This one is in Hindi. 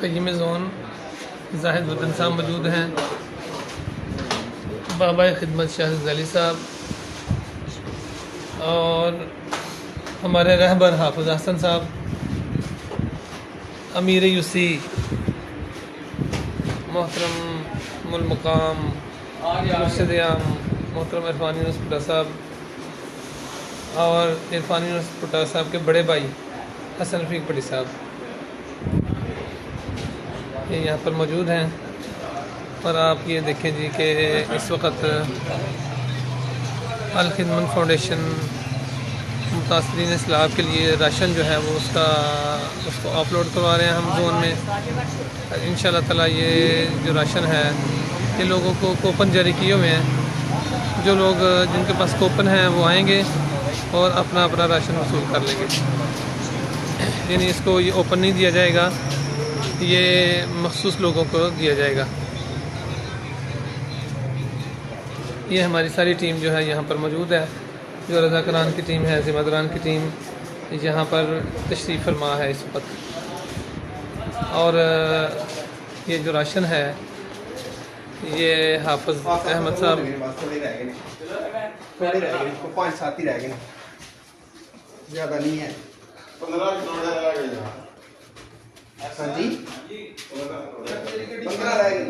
कय्यम ज़ोन जाहिद वतन साहब मौजूद हैं, बाबा खिदमत शाह अली साहब और हमारे रहबर हाफिज़ हसन साहब, अमीर यूसी मोहतरम मुल-मुकाम मुर्शिद आम मोहतरम इरफान यूनुस भुट्टा साहब और इरफान यूनुस भुट्टा साहब के बड़े भाई हसन रफीक भट्टी साहब ये यहाँ पर मौजूद हैं। और आप ये देखें जी कि इस वक्त अल खिदमत फाउंडेशन मुतासरीन इस्लाह के लिए राशन जो है वो उसको अपलोड करवा रहे हैं हम जोन में। इंशाल्लाह ताला ये जो राशन है ये लोगों को कूपन जारी किए हुए हैं, जो लोग जिनके पास कूपन है वो आएंगे और अपना राशन वसूल कर लेंगे। यानी इसको ये ओपन नहीं दिया जाएगा, ये मखसूस लोगों को दिया जाएगा। ये हमारी सारी टीम जो है यहाँ पर मौजूद है, जो रज़ाकारान की टीम है, ज़िम्मेदारान की टीम यहाँ पर तशरीफ़ फरमा है इस वक्त। और ये जो राशन है ये हाफिज़ अहमद साहब ज़्यादा नहीं है 15 रह गए।